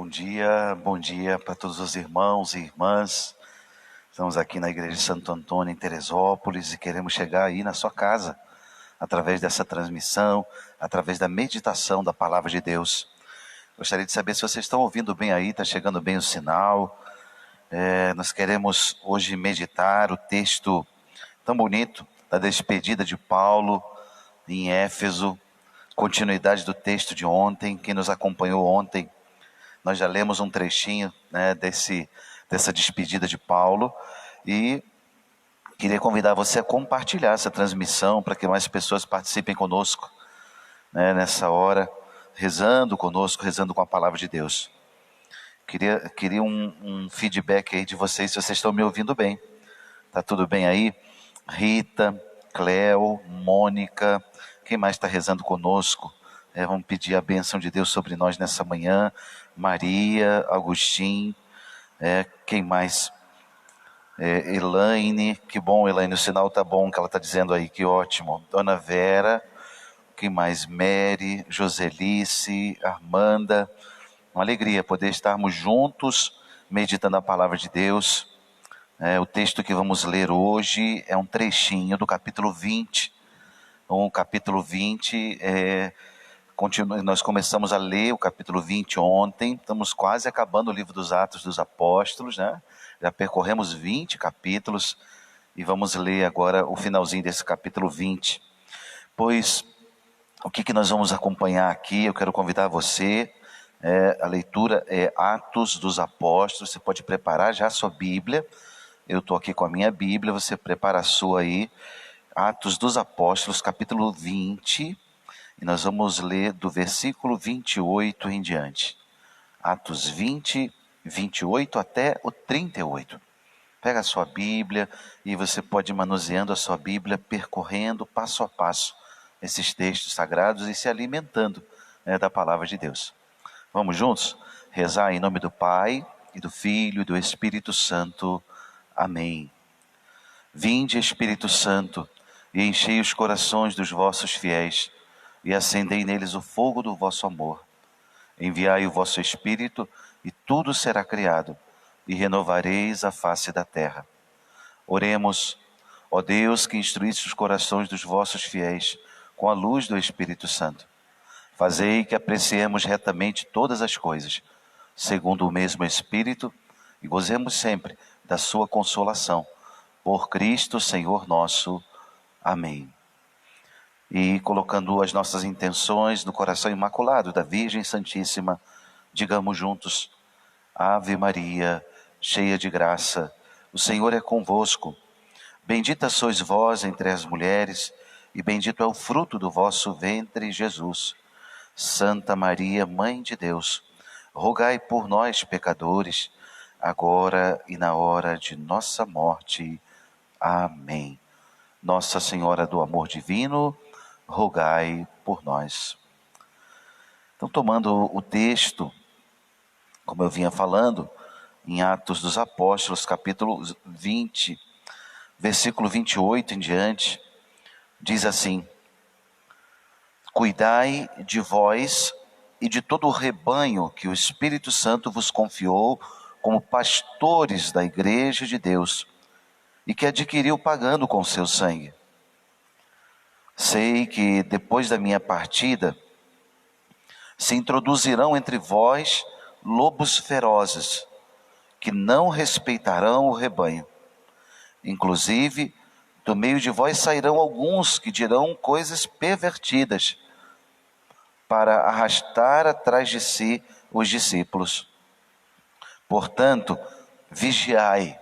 Bom dia para todos os irmãos e irmãs. Estamos aqui na Igreja de Santo Antônio, em Teresópolis, e queremos chegar aí na sua casa, através dessa transmissão, através da meditação da Palavra de Deus. Gostaria de saber se vocês estão ouvindo bem aí, está chegando bem o sinal. Nós queremos hoje meditar o texto tão bonito da despedida de Paulo em Éfeso, continuidade do texto de ontem. Quem nos acompanhou ontem, nós já lemos um trechinho, dessa despedida de Paulo, e queria convidar você a compartilhar essa transmissão para que mais pessoas participem conosco, nessa hora, rezando conosco, rezando com a palavra de Deus. Queria um feedback aí de vocês, se vocês estão me ouvindo bem. Tá tudo bem aí? Rita, Cleo, Mônica, quem mais está rezando conosco? Vamos pedir a bênção de Deus sobre nós nessa manhã. Maria, Agostinho, quem mais? Elaine, que bom, Elaine, o sinal está bom que ela está dizendo aí, que ótimo. Dona Vera, quem mais? Mary, Joselice, Armanda. Uma alegria poder estarmos juntos meditando a palavra de Deus. O texto que vamos ler hoje é um trechinho do capítulo 20. O capítulo 20 nós começamos a ler o capítulo 20 ontem, estamos quase acabando o livro dos Atos dos Apóstolos, Já percorremos 20 capítulos e vamos ler agora o finalzinho desse capítulo 20. Pois, o que nós vamos acompanhar aqui, eu quero convidar você, a leitura é Atos dos Apóstolos. Você pode preparar já a sua Bíblia, eu estou aqui com a minha Bíblia, você prepara a sua aí, Atos dos Apóstolos, capítulo 20, e nós vamos ler do versículo 28 em diante. Atos 20, 28 até o 38. Pega a sua Bíblia e você pode ir manuseando a sua Bíblia, percorrendo passo a passo esses textos sagrados e se alimentando, da palavra de Deus. Vamos juntos rezar em nome do Pai, e do Filho e do Espírito Santo. Amém. Vinde, Espírito Santo, e enchei os corações dos vossos fiéis, e acendei neles o fogo do vosso amor. Enviai o vosso Espírito, e tudo será criado, e renovareis a face da terra. Oremos. Ó Deus, que instruísse os corações dos vossos fiéis com a luz do Espírito Santo, fazei que apreciemos retamente todas as coisas, segundo o mesmo Espírito, e gozemos sempre da sua consolação. Por Cristo, Senhor nosso. Amém. E colocando as nossas intenções no coração imaculado da Virgem Santíssima, digamos juntos: Ave Maria, cheia de graça, o Senhor é convosco. Bendita sois vós entre as mulheres, e bendito é o fruto do vosso ventre, Jesus. Santa Maria, Mãe de Deus, rogai por nós, pecadores, agora e na hora de nossa morte. Amém. Nossa Senhora do Amor Divino, rogai por nós. Então, tomando o texto, como eu vinha falando, em Atos dos Apóstolos, capítulo 20, versículo 28 em diante, diz assim: Cuidai de vós e de todo o rebanho que o Espírito Santo vos confiou como pastores da igreja de Deus, e que adquiriu pagando com seu sangue. Sei que depois da minha partida se introduzirão entre vós lobos ferozes, que não respeitarão o rebanho. Inclusive, do meio de vós sairão alguns que dirão coisas pervertidas, para arrastar atrás de si os discípulos. Portanto, vigiai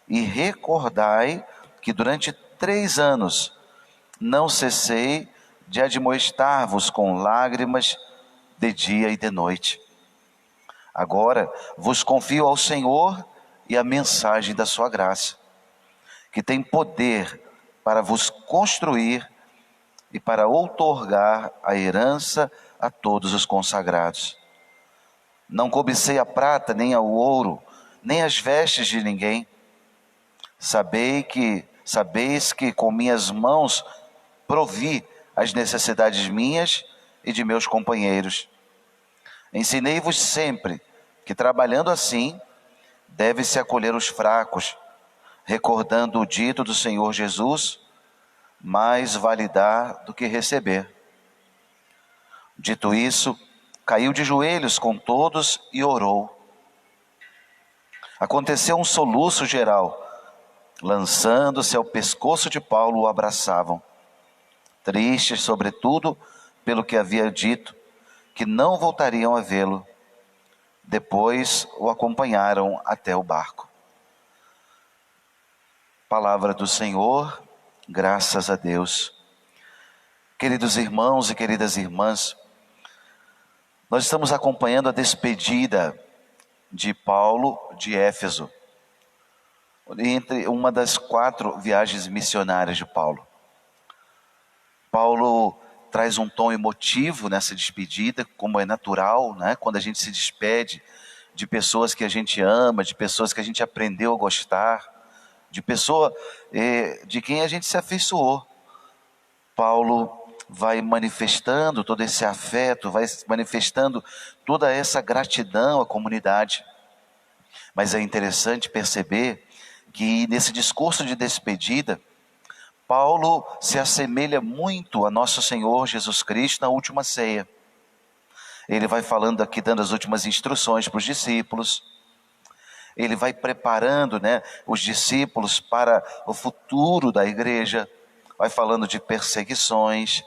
e recordai que durante 3 anos não cessei de admoestar-vos com lágrimas de dia e de noite. Agora vos confio ao Senhor e à mensagem da sua graça, que tem poder para vos construir e para outorgar a herança a todos os consagrados. Não cobicei a prata, nem ao ouro, nem as vestes de ninguém. Sabeis que com minhas mãos provi as necessidades minhas e de meus companheiros. Ensinei-vos sempre que trabalhando assim, deve-se acolher os fracos, recordando o dito do Senhor Jesus: mais vale dar do que receber. Dito isso, caiu de joelhos com todos e orou. Aconteceu um soluço geral. Lançando-se ao pescoço de Paulo, o abraçavam. Tristes, sobretudo, pelo que havia dito, que não voltariam a vê-lo. Depois o acompanharam até o barco. Palavra do Senhor, graças a Deus. Queridos irmãos e queridas irmãs, nós estamos acompanhando a despedida de Paulo de Éfeso, entre uma das 4 viagens missionárias de Paulo. Paulo traz um tom emotivo nessa despedida, como é natural, né? Quando a gente se despede de pessoas que a gente ama, de pessoas que a gente aprendeu a gostar, de pessoa de quem a gente se afeiçoou. Paulo vai manifestando todo esse afeto, vai manifestando toda essa gratidão à comunidade. Mas é interessante perceber que nesse discurso de despedida, Paulo se assemelha muito a nosso Senhor Jesus Cristo na última ceia. Ele vai falando aqui, dando as últimas instruções para os discípulos. Ele vai preparando, os discípulos para o futuro da igreja. Vai falando de perseguições,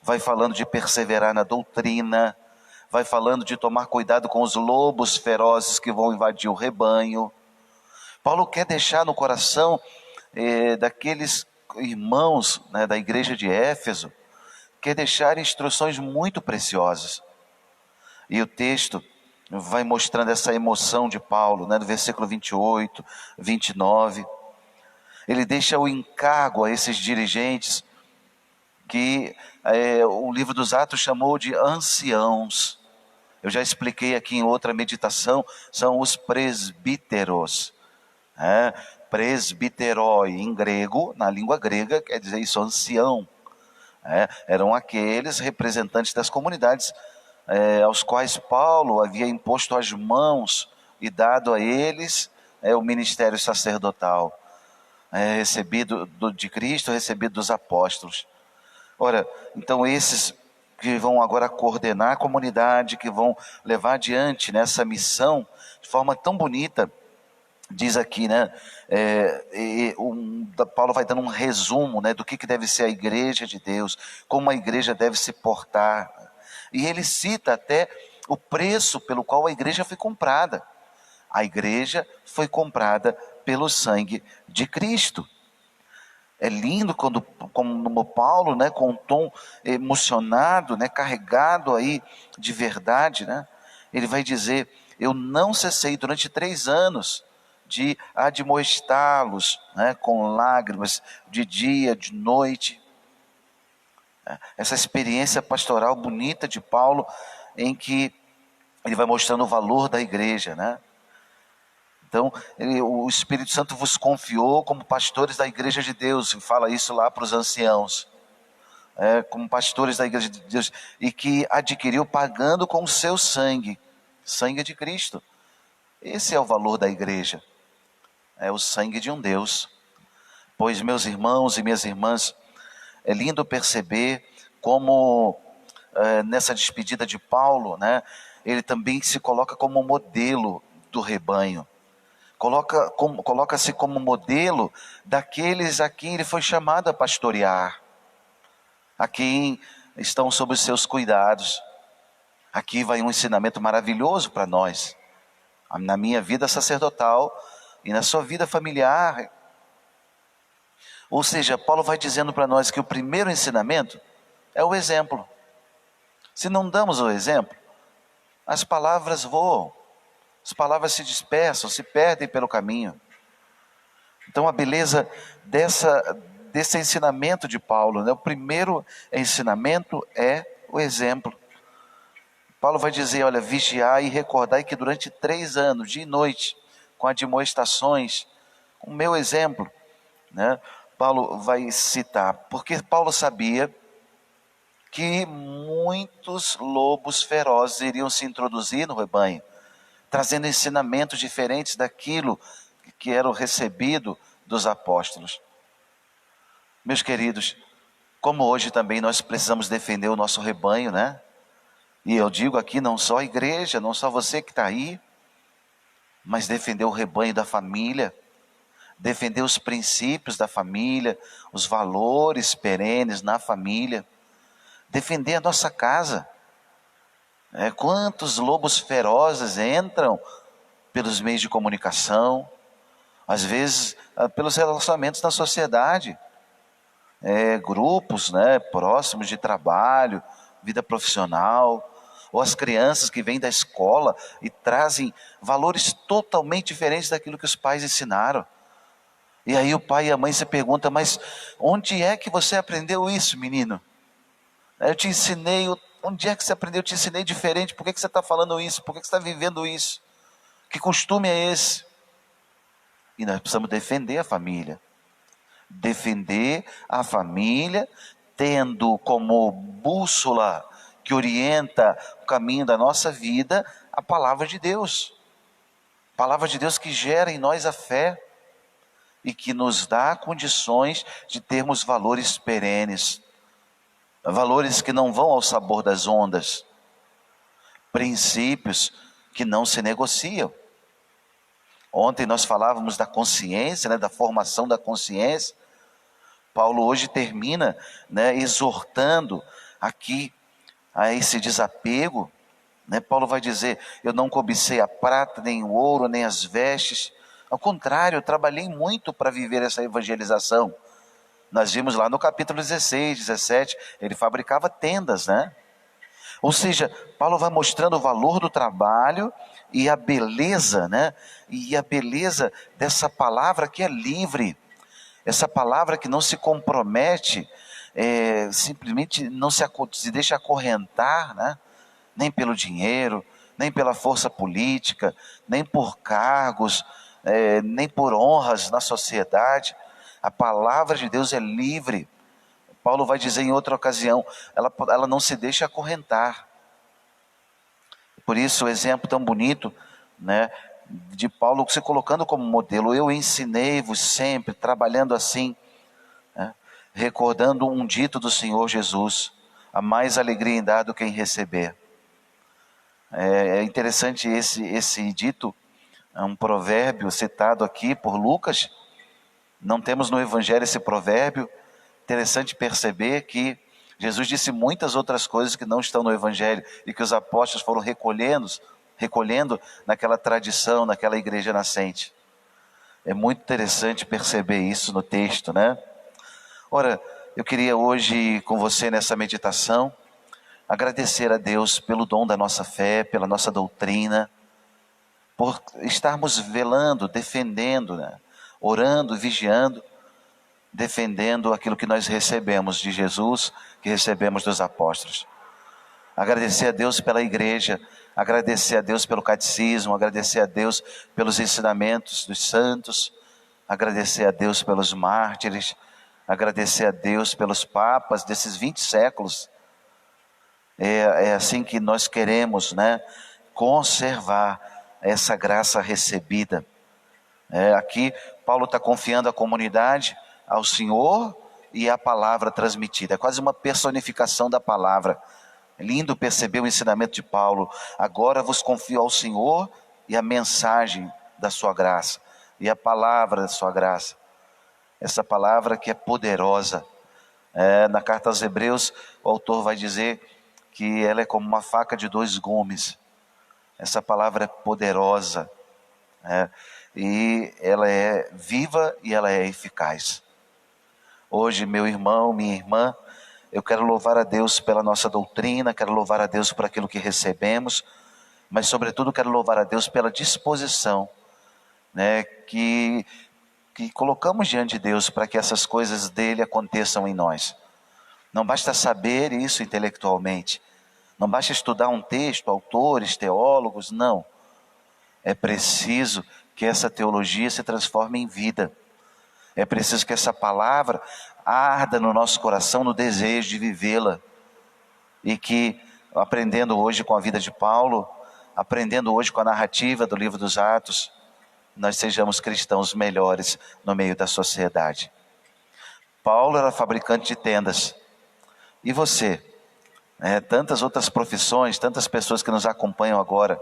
vai falando de perseverar na doutrina, vai falando de tomar cuidado com os lobos ferozes que vão invadir o rebanho. Paulo quer deixar no coração daqueles irmãos, da igreja de Éfeso, quer deixar instruções muito preciosas. E o texto vai mostrando essa emoção de Paulo, no versículo 28, 29. Ele deixa o encargo a esses dirigentes, que o livro dos Atos chamou de anciãos. Eu já expliquei aqui em outra meditação, são os presbíteros. Presbiteroi, em grego, na língua grega, quer dizer isso, ancião. Eram aqueles representantes das comunidades aos quais Paulo havia imposto as mãos e dado a eles o ministério sacerdotal, recebido de Cristo, recebido dos apóstolos. Ora, então esses que vão agora coordenar a comunidade, que vão levar adiante nessa missão de forma tão bonita. Diz aqui, Paulo vai dando um resumo, do que deve ser a igreja de Deus, como a igreja deve se portar. E ele cita até o preço pelo qual a igreja foi comprada. A igreja foi comprada pelo sangue de Cristo. É lindo quando, como Paulo, com um tom emocionado, carregado aí de verdade, ele vai dizer: eu não cessei durante 3 anos de admoestá-los, com lágrimas, de dia, de noite. Essa experiência pastoral bonita de Paulo, em que ele vai mostrando o valor da igreja, Então, o Espírito Santo vos confiou como pastores da igreja de Deus, e fala isso lá para os anciãos, como pastores da igreja de Deus, e que adquiriu pagando com o seu sangue, sangue de Cristo. Esse é o valor da igreja, é o sangue de um Deus. Pois, meus irmãos e minhas irmãs, é lindo perceber como nessa despedida de Paulo, ele também se coloca como modelo do rebanho. Coloca-se como modelo daqueles a quem ele foi chamado a pastorear, a quem estão sob os seus cuidados. Aqui vai um ensinamento maravilhoso para nós, na minha vida sacerdotal e na sua vida familiar. Ou seja, Paulo vai dizendo para nós que o primeiro ensinamento é o exemplo. Se não damos o exemplo, as palavras voam. As palavras se dispersam, se perdem pelo caminho. Então a beleza desse ensinamento de Paulo, o primeiro ensinamento é o exemplo. Paulo vai dizer: olha, vigiai e recordai que durante 3 anos, dia e noite, com admoestações, com o meu exemplo, Paulo vai citar, porque Paulo sabia que muitos lobos ferozes iriam se introduzir no rebanho, trazendo ensinamentos diferentes daquilo que era o recebido dos apóstolos. Meus queridos, como hoje também nós precisamos defender o nosso rebanho, né? E eu digo aqui não só a igreja, não só você que está aí, mas defender o rebanho da família, defender os princípios da família, os valores perenes na família, defender a nossa casa. Quantos lobos ferozes entram pelos meios de comunicação, às vezes pelos relacionamentos na sociedade, grupos, próximos de trabalho, vida profissional, ou as crianças que vêm da escola e trazem valores totalmente diferentes daquilo que os pais ensinaram. E aí o pai e a mãe se perguntam, mas onde é que você aprendeu isso, menino? Eu te ensinei, onde é que você aprendeu? Eu te ensinei diferente, por que você está falando isso? Por que você está vivendo isso? Que costume é esse? E nós precisamos defender a família. Defender a família, tendo como bússola que orienta o caminho da nossa vida, a palavra de Deus. Palavra de Deus que gera em nós a fé e que nos dá condições de termos valores perenes. Valores que não vão ao sabor das ondas. Princípios que não se negociam. Ontem nós falávamos da consciência, da formação da consciência. Paulo hoje termina exortando aqui a esse desapego. Paulo vai dizer, eu não cobicei a prata, nem o ouro, nem as vestes. Ao contrário, eu trabalhei muito para viver essa evangelização. Nós vimos lá no capítulo 16, 17, ele fabricava tendas, Ou seja, Paulo vai mostrando o valor do trabalho e a beleza, E a beleza dessa palavra que é livre. Essa palavra que não se compromete, simplesmente não se deixa acorrentar, nem pelo dinheiro, nem pela força política, nem por cargos, nem por honras na sociedade. A palavra de Deus é livre. Paulo vai dizer em outra ocasião, ela não se deixa acorrentar. Por isso o exemplo tão bonito, de Paulo se colocando como modelo, eu ensinei-vos sempre, trabalhando assim, recordando um dito do Senhor Jesus, há mais alegria em dar do que em receber. É interessante esse dito, é um provérbio citado aqui por Lucas, não temos no Evangelho esse provérbio. Interessante perceber que Jesus disse muitas outras coisas que não estão no Evangelho e que os apóstolos foram recolhendo naquela tradição, naquela igreja nascente. É muito interessante perceber isso no texto, Ora, eu queria hoje com você nessa meditação agradecer a Deus pelo dom da nossa fé, pela nossa doutrina, por estarmos velando, defendendo, orando, vigiando, defendendo aquilo que nós recebemos de Jesus, que recebemos dos apóstolos. Agradecer a Deus pela igreja, agradecer a Deus pelo catecismo, agradecer a Deus pelos ensinamentos dos santos, agradecer a Deus pelos mártires, agradecer a Deus pelos papas desses 20 séculos. É assim que nós queremos, conservar essa graça recebida. Aqui Paulo está confiando a comunidade ao Senhor e à palavra transmitida. É quase uma personificação da palavra. É lindo perceber o ensinamento de Paulo. Agora vos confio ao Senhor e a mensagem da sua graça. E a palavra da sua graça. Essa palavra que é poderosa. Na carta aos Hebreus, o autor vai dizer que ela é como uma faca de 2 gumes. Essa palavra é poderosa. E ela é viva e ela é eficaz. Hoje, meu irmão, minha irmã, eu quero louvar a Deus pela nossa doutrina, quero louvar a Deus por aquilo que recebemos, mas sobretudo quero louvar a Deus pela disposição, que colocamos diante de Deus para que essas coisas dele aconteçam em nós. Não basta saber isso intelectualmente, não basta estudar um texto, autores, teólogos, não. É preciso que essa teologia se transforme em vida. É preciso que essa palavra arda no nosso coração, no desejo de vivê-la. E que, aprendendo hoje com a vida de Paulo, aprendendo hoje com a narrativa do livro dos Atos, nós sejamos cristãos melhores no meio da sociedade. Paulo era fabricante de tendas. E você? Tantas outras profissões, tantas pessoas que nos acompanham agora,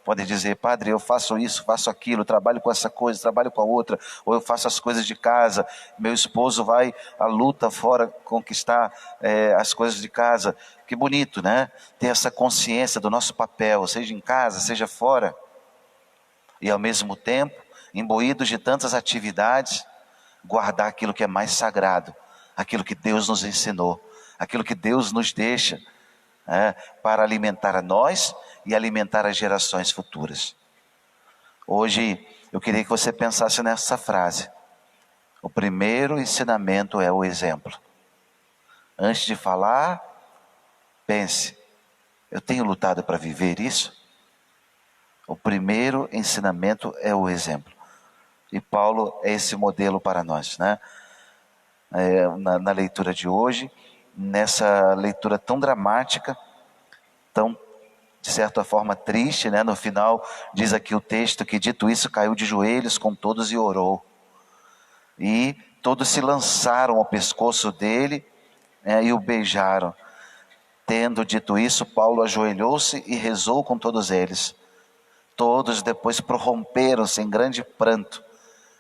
podem dizer: padre, eu faço isso, faço aquilo, trabalho com essa coisa, trabalho com a outra, ou eu faço as coisas de casa, meu esposo vai à luta fora conquistar as coisas de casa. Que bonito, né? Ter essa consciência do nosso papel, seja em casa, seja fora. E ao mesmo tempo, imbuídos de tantas atividades, guardar aquilo que é mais sagrado, aquilo que Deus nos ensinou, aquilo que Deus nos deixa, para alimentar a nós e alimentar as gerações futuras. Hoje eu queria que você pensasse nessa frase: o primeiro ensinamento é o exemplo. Antes de falar, pense: eu tenho lutado para viver isso? O primeiro ensinamento é o exemplo. E Paulo é esse modelo para nós, né? Na leitura de hoje, nessa leitura tão dramática, tão, de certa forma, triste, né? No final diz aqui o texto que, dito isso, caiu de joelhos com todos e orou. E todos se lançaram ao pescoço dele, e o beijaram. Tendo dito isso, Paulo ajoelhou-se e rezou com todos eles. Todos depois prorromperam-se em grande pranto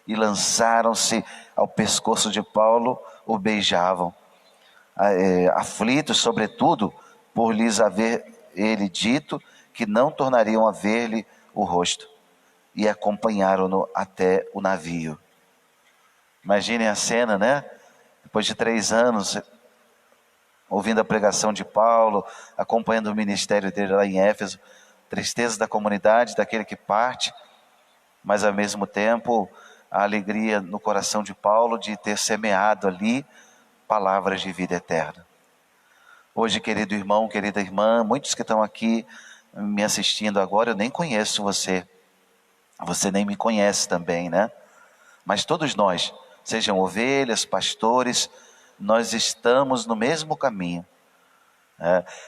e lançaram-se ao pescoço de Paulo, o beijavam, aflitos sobretudo por lhes haver ele dito que não tornariam a ver-lhe o rosto, e acompanharam-no até o navio. Imaginem a cena, né? Depois de 3 anos, ouvindo a pregação de Paulo, acompanhando o ministério dele lá em Éfeso, tristeza da comunidade, daquele que parte, mas ao mesmo tempo a alegria no coração de Paulo de ter semeado ali palavras de vida eterna. Hoje, querido irmão, querida irmã, muitos que estão aqui me assistindo agora, eu nem conheço você, você nem me conhece também, né? Mas todos nós, sejam ovelhas, pastores, nós estamos no mesmo caminho.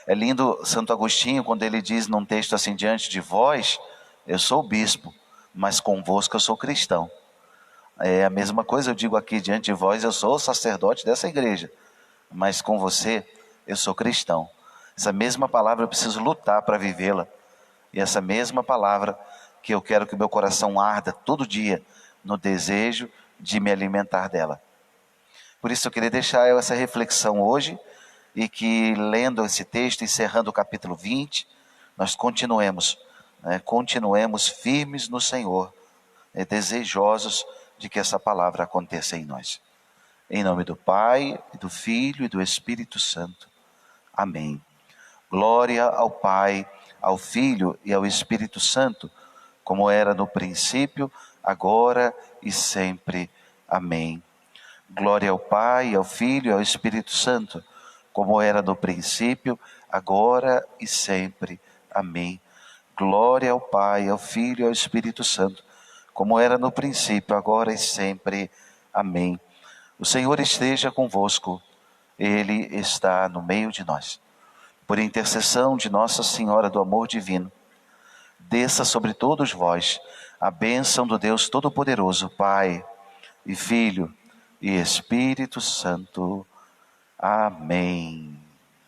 É lindo Santo Agostinho quando ele diz num texto assim: diante de vós eu sou bispo, mas convosco eu sou cristão. É a mesma coisa eu digo aqui: diante de vós eu sou sacerdote dessa igreja, mas com você eu sou cristão. Essa mesma palavra eu preciso lutar para vivê-la, e essa mesma palavra que eu quero que o meu coração arda todo dia no desejo de me alimentar dela. Por isso eu queria deixar essa reflexão hoje, e que, lendo esse texto, encerrando o capítulo 20, nós continuemos firmes no Senhor, desejosos de que essa palavra aconteça em nós. Em nome do Pai, do Filho e do Espírito Santo. Amém. Glória ao Pai, ao Filho e ao Espírito Santo, como era no princípio, agora e sempre. Amém. Glória ao Pai, ao Filho e ao Espírito Santo, como era no princípio, agora e sempre. Amém. Glória ao Pai, ao Filho e ao Espírito Santo, como era no princípio, agora e sempre. Amém. O Senhor esteja convosco, Ele está no meio de nós. Por intercessão de Nossa Senhora do Amor Divino, desça sobre todos vós a bênção do Deus Todo-Poderoso, Pai e Filho e Espírito Santo. Amém.